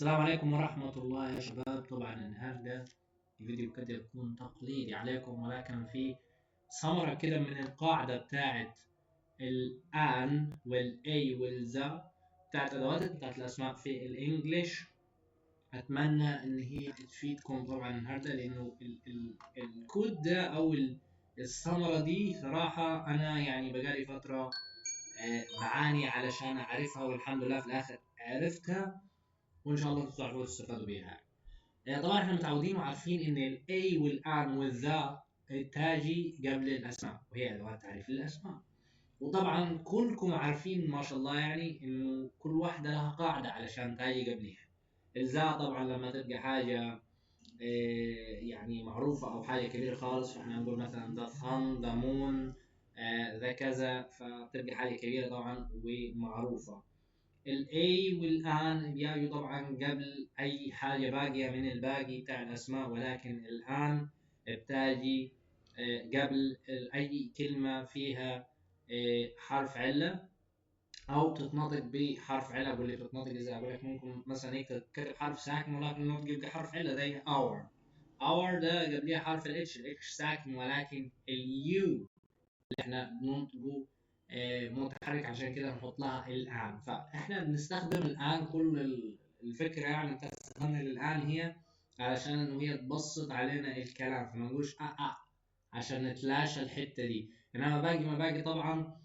السلام عليكم ورحمة الله يا شباب. طبعا النهاردة الفيديو قد يكون تقليدي عليكم، ولكن في ثمرة كده من القاعدة بتاعت الآن والأي والذا بتاعت أدوات بتاعت الأسماء في الإنجليش. أتمنى إن هي تفيدكم طبعا النهاردة، لأنه الكود ده أو الثمرة دي صراحة أنا يعني بقالي فترة بعاني علشان أعرفها، والحمد لله في الآخر عرفتها، وان شاء الله تعرفوا تستفادوا بيها. طبعا احنا متعودين وعارفين ان الاي والان والذا تاجي قبل الاسماء، وهي ادوات تعريف للاسماء. وطبعا كلكم عارفين ما شاء الله يعني انه كل واحده لها قاعده علشان تاجي قبلها. الذا طبعا لما تبقى حاجه يعني معروفه او حاجه كبيره خالص، فاحنا نقول مثلا ذا ثان ذا مون ذا كذا، فتبقى حاجه كبيره طبعا ومعروفه. الاي والان بيجوا طبعا قبل اي حاجه باقيه من الباقي بتاع الاسماء، ولكن الان بتاجي قبل اي كلمه فيها حرف عله او تتنطق بحرف عله. اقول لك تتنطق ازاي؟ اقول لك ممكن مثلا يكتب حرف ساكن ولكن النطق يبقى حرف عله زي اور ده قبلها حرف الاتش ساكن، ولكن اليو احنا بننطقه متحرك، عشان كده نحط لها الان. فاحنا بنستخدم الان، كل الفكره يعني بتاعت استخدام الان هي علشان انه هي تبسط علينا الكلام، فما نقولش عشان نتلاشى الحته دي. انما باقي ما باقي طبعا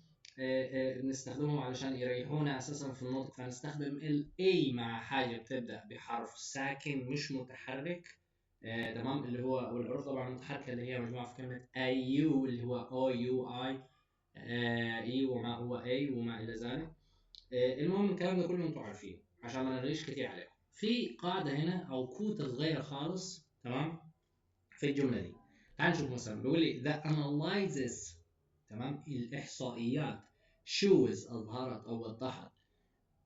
بنستخدمهم علشان يريحونا اساسا في النطق، فنستخدم الاي مع حاجه بتبدا بحرف ساكن مش متحرك. تمام، اللي هو والحروف طبعا المتحركه اللي هي مجموعه في كلمه اي يو، اللي هو او يو اي اي وما هو اي وما الى ذلك. المهم الكلام ده كله انتم عارفينه عشان ما نغيش كتير عليكم. في قاعده هنا او كود صغير خالص، تمام، في الجمله دي. تعال نشوف مثلا بيقول لي the analysis، تمام، الاحصائيات shows اظهرت او وضحت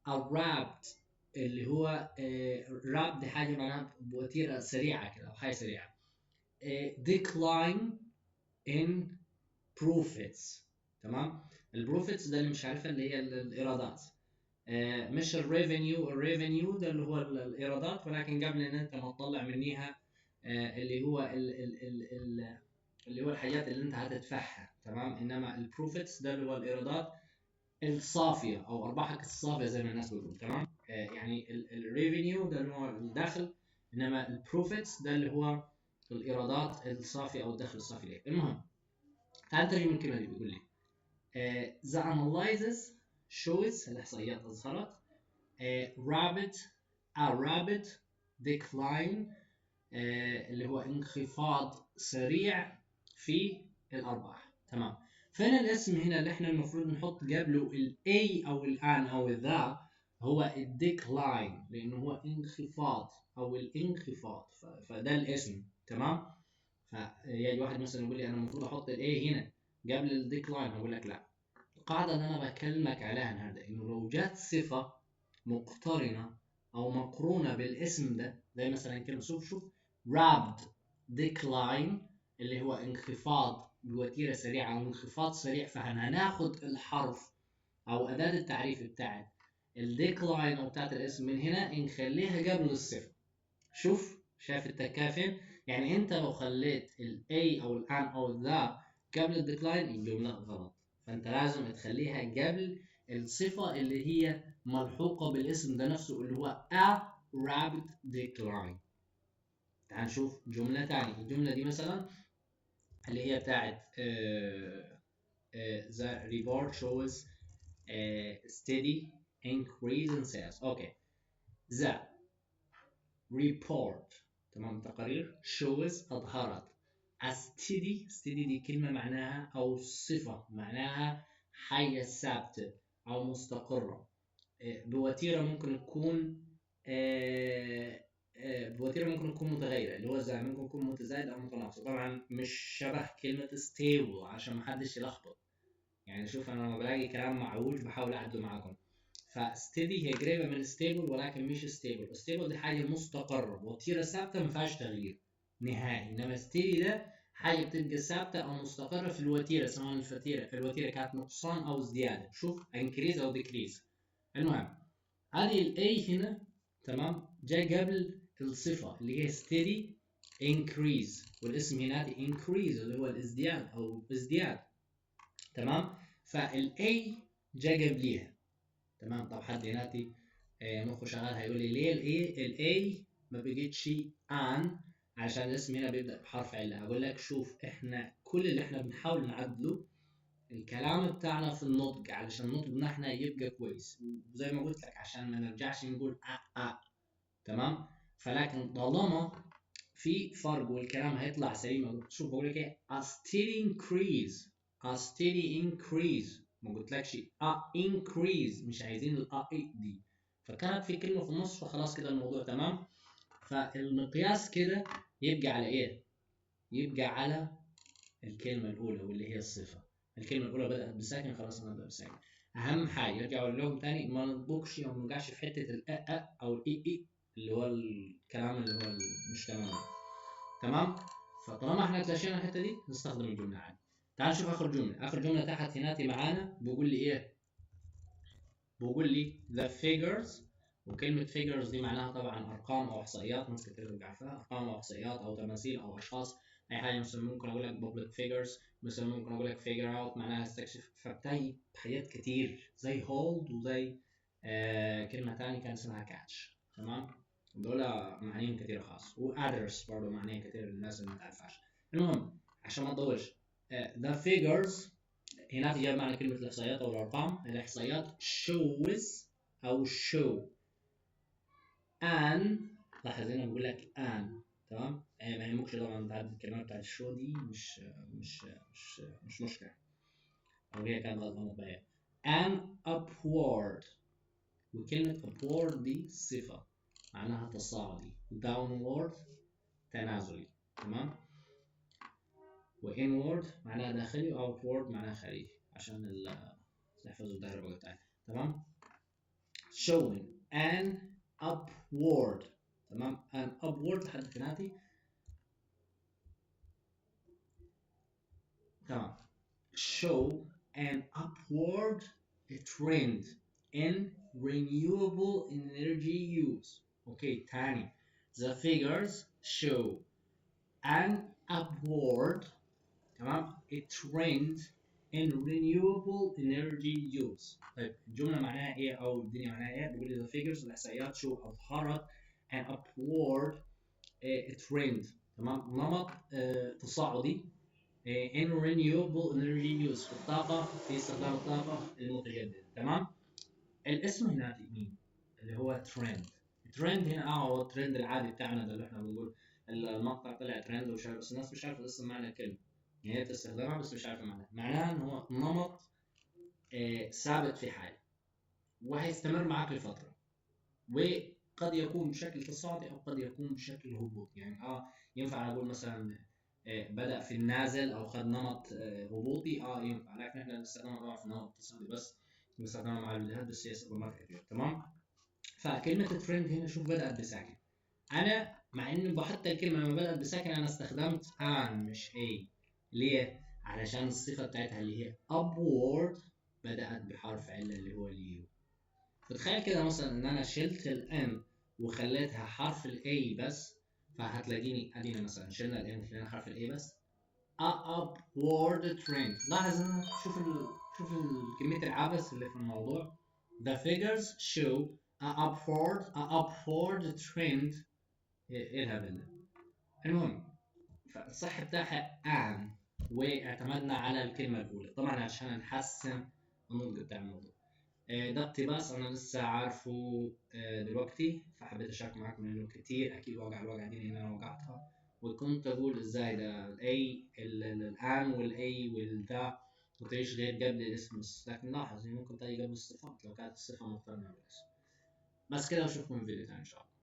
wrapped، اللي هو wrapped دي حاجه معناها بوتيره سريعه كده او حاجه سريعه. decline in profits، تمام. البروفيتس ده اللي مش عارفها اللي هي الايرادات، مش الريفينيو ده اللي هو الايرادات، ولكن قبل ان انت ما تطلع منيها اللي هو اللي هو الحاجات اللي انت هتدفعها، تمام. انما البروفيتس ده اللي هو الايرادات الصافيه او ارباحك الصافيه زي ما الناس بتقول، تمام. يعني الريفينيو ده اللي هو الدخل، انما البروفيتس ده اللي هو الايرادات الصافيه او الدخل الصافي ليه. المهم تعال نترجم الكلمه دي. بيقول لي the analysis shows، الإحصائيات أظهرت rapid decline اللي هو انخفاض سريع في الأرباح، تمام. فين الاسم هنا اللي احنا المفروض نحط قبله ال A أو الآن أو الذا؟ هو الديكلاين، لأنه هو انخفاض أو الانخفاض، فده الاسم، تمام. فيجي واحد مثلا يقول لي أنا المفروض أحط ال A هنا قبل الديكلاين، هقول لك لا. القاعدة اللي أنا بكلمك عليها النهاردة إنه لو جات صفة مقترنة أو مقرونة بالاسم ده، زي مثلا كلمة شوف rapid decline اللي هو انخفاض بوتيرة سريعة أو انخفاض سريع، فهناخد الحرف أو أداة التعريف بتاعت الديكلاين أو بتاعت الاسم من هنا نخليها قبل الصفة. شايف التكافل؟ يعني أنت لو خليت ال A أو الآن أو ذا قبل الديكلاين الجملة غلط، فانت لازم تخليها قبل الصفة اللي هي ملحوقة بالاسم ده نفسه اللي هو a rapid decline. تعال نشوف جملة تانية. الجملة دي مثلا اللي هي بتاعت the report shows steady increase in sales. اوكي، the report، تمام، التقارير shows أظهرت steady دي كلمة معناها أو صفة معناها حاجة ثابتة أو مستقرة، بوتيرة ممكن تكون بوتيرة ممكن تكون متغيرة، اللي هو زي ممكن تكون متزايد أو متناقصة. طبعا مش شبه كلمة stable عشان محدش يلخبط. يعني شوف أنا لما بلاقي كلام معوج بحاول أعدله معاكم. فستيدي هي قريبة من ستيبل ولكن مش ستيبل. ستيبل دي حاجة مستقرة، وتيرة ثابتة ما فيهاش تغيير نهائي، انما ستيدي ده حاجة بتبقى ثابتة او مستقرة في الوتيرة، سواء الوتيرة كانت نقصان او ازديادة. شوف انكريز او ديكريز. المهم هذه الاي هنا، تمام جاي قبل الصفة اللي هي steady increase، والاسم هنا increase اللي هو الازدياد أو ازدياد. تمام فالاي جاي قبليها. تمام طب حد هناتي مخه شغال هيقول لي ليه الاي ما بقتش ان علشان الاسم هنا بيبدا بحرف عله. اقول لك شوف احنا كل اللي احنا بنحاول نعدله الكلام بتاعنا في النطق علشان نطقنا احنا يبقى كويس، وزي ما قلت لك عشان ما نرجعش نقول تمام. فلكن طالما في فرق والكلام هيطلع سليم، شوف بقول لك ايه a steady increase a steady increase، ما قلتلكش increase، مش عايزين اي دي، فكانت في كلمه في النص فخلاص كده الموضوع تمام. فالمقياس كده يبقى على ايه؟ يبقى على الكلمه الاولى واللي هي الصفه. الكلمه الاولى بدات بساكن خلاص نبدا بساكن. اهم حاجه يرجعوا لهم تاني ما نطبقش او ما نوقعش في حته الا او الاي اللي هو الكلام اللي هو مش تمام. تمام فطالما احنا تلاشينا الحته دي نستخدم الجمله عادي. تعال نشوف اخر جمله. اخر جمله تحت هناتي معانا بيقول لي ايه؟ بيقول لي the figures، وكلمه figures دي معناها طبعا ارقام او احصائيات، ناس كتير بتبقى عارفاها، ارقام او احصائيات او تماثيل او اشخاص اي حاجه. مثلا ممكن اقول لك public figures، مثلا ممكن اقول لك figure out معناها استكشف، فبتاعي حاجات كتير زي hold وزي كلمه ثانيه كان اسمها catch. تمام دول معانيهم كتير خاص، واذرز برضه معناها كتير للناس اللي ما تعرفهاش. المهم عشان ما نطولش the figures هنا جايب معنى كلمة الإحصائيات أو الأرقام. الإحصائيات shows أو show an، لاحظ هنا بقول لك an. تمام ما يهمكش طبعا تعدد الكلمات بتاعت الشو دي مش مشكلة، أو هي كانت غلطة مطبعية. an upward، وكلمة upward دي صفة معناها تصاعدي، downward تنازلي. تمام وinward معناها داخلي، outward معناها خارجي عشان تحفظوا الدائرة بتاعتها. تمام showing an upward. تمام an upward لحد كناتي. تمام show an upward trend in renewable energy use. اوكي تاني the figures show an upward تمام trend in renewable energy use. طيب الجملة معناها ايه او الدنيا معناها ايه؟ بيقول لي the figures الاحصائيات شو اظهرت an upward trend. تمام نمط تصاعدي in renewable energy use في الطاقة، في استخدام الطاقة المتجددة. تمام الاسم هنا مين؟ اللي هو trend. الترند هنا هو الترند العادي بتاعنا ده اللي احنا بنقول المقطع طلع ترند ومش عارف، بس الناس مش عارفة لسه معنى الكلمة، يعني هي تستخدمها بس مش عارفة معناها. معناها ان هو نمط ثابت في حال وهيستمر معك لفترة، وقد يكون بشكل تصاعدي او قد يكون بشكل هبوطي. يعني ينفع اقول مثلا بدأ في النازل او خد نمط هبوطي ينفع، لكن احنا بنستخدمها طبعا في النمط التصاعدي بس، بنستخدمها مع الفيديوهات بس هي استخدامات كتير. تمام فكلمة الترند هنا شوف بدأت بساكن. انا مع انه حتى الكلمة لما بدأت بساكن انا استخدمت ان مش اي. ليه؟ علشان الصفة بتاعتها اللي هي upward بدأت بحرف علة اللي هو اليو. فتخيل كده مثلا ان انا شلت الام وخليتها حرف الاي بس، فهتلاقيني ادينا مثلا شلنا الام وخلينا حرف الاي بس upward trend. لاحظ ان شوف كمية العبث اللي في الموضوع. The figures show a upward trend. ايه الهبل ده؟ المهم فالصح بتاعها ان، واعتمدنا على الكلمة الأولى طبعا عشان نحسن النطق بتاع الموضوع. ده اقتباس انا لسه عارفه دلوقتي، فحبيت اشارك معاكم لانه كتير اكيد الوجعه دي اللي انا وقعتها، وكنت اقول ازاي ده الاي الان والاي والذا وتعيش غير قبل الاسم، لكن لاحظ ممكن تلاقي قبل الصفات لو كانت الصفه مقترنه بالاسم. بس كده اشوفكم في فيديو ثاني ان شاء الله.